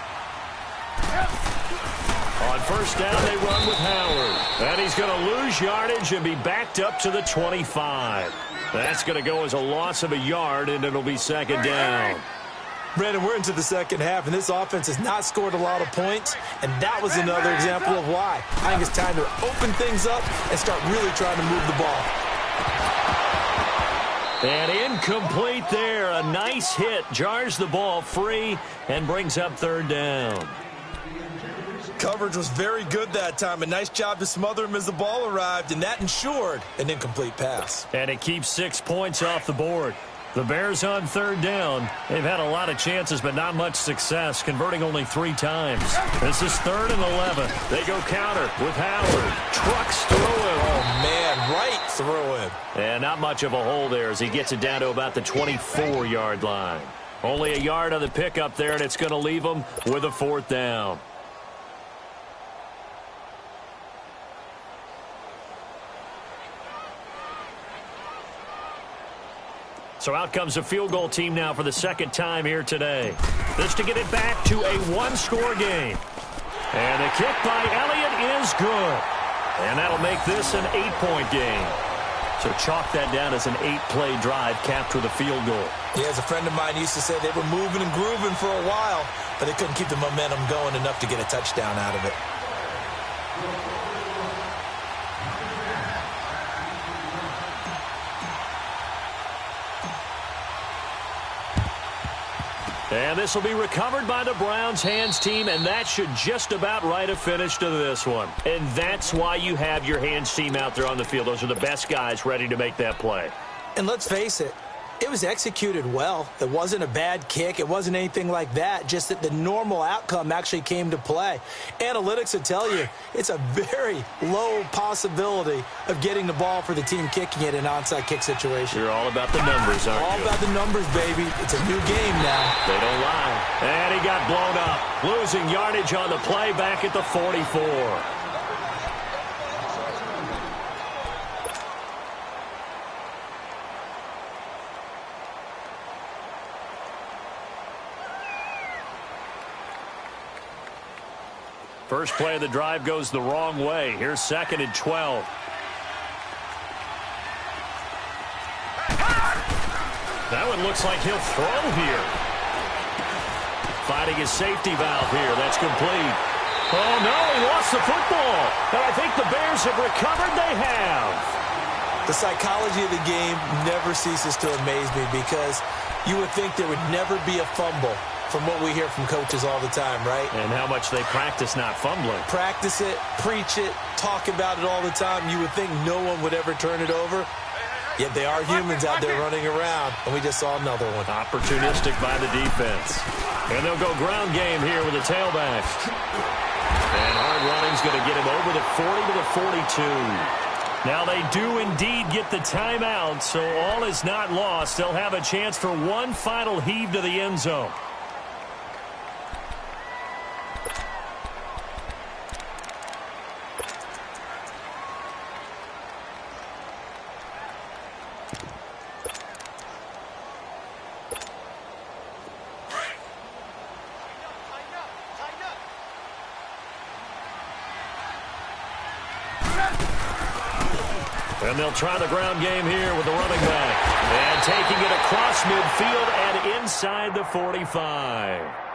On first down, they run with Howard. And he's going to lose yardage and be backed up to the 25. That's going to go as a loss of a yard, and it'll be 2nd down. Brandon, we're into the second half, and this offense has not scored a lot of points, and that was another example of why. I think it's time to open things up and start really trying to move the ball. And incomplete there. A nice hit. Jars the ball free and brings up 3rd down. Coverage was very good that time. A nice job to smother him as the ball arrived, and that ensured an incomplete pass. And it keeps 6 points off the board. The Bears on 3rd down. They've had a lot of chances, but not much success, converting only 3 times. This is 3rd and 11. They go counter with Howard. Trucks through him. Oh, man, right through him. And not much of a hole there as he gets it down to about the 24-yard line. Only a yard on the pickup there, and it's going to leave them with a 4th down. So out comes a field goal team now for the 2nd time here today. This to get it back to a 1-score game. And the kick by Elliott is good. And that'll make this an 8-point game. So chalk that down as an 8-play drive capped with a field goal. Yeah, as a friend of mine used to say, they were moving and grooving for a while, but they couldn't keep the momentum going enough to get a touchdown out of it. And this will be recovered by the Browns hands team, and that should just about write a finish to this one. And that's why you have your hands team out there on the field. Those are the best guys ready to make that play. And let's face it, it was executed well. It wasn't a bad kick. It wasn't anything like that, just that the normal outcome actually came to play. Analytics will tell you it's a very low possibility of getting the ball for the team kicking it in an onside kick situation. You're all about the numbers, aren't you? All about the numbers, baby. It's a new game now. They don't lie. And he got blown up, losing yardage on the play back at the 44. First play of the drive goes the wrong way. Here's 2nd and 12. That one looks like he'll throw here. Finding his safety valve here. That's complete. Oh, no, he lost the football. And I think the Bears have recovered. They have. The psychology of the game never ceases to amaze me because you would think there would never be a fumble from what we hear from coaches all the time, right? And how much they practice not fumbling. Practice it, preach it, talk about it all the time. You would think no one would ever turn it over. Yet they are humans out there running around, and we just saw another one. Opportunistic by the defense. And they'll go ground game here with a tailback. And hard running's going to get him over the 40 to the 42. Now they do indeed get the timeout, so all is not lost. They'll have a chance for one final heave to the end zone. And they'll try the ground game here with the running back. And taking it across midfield and inside the 45.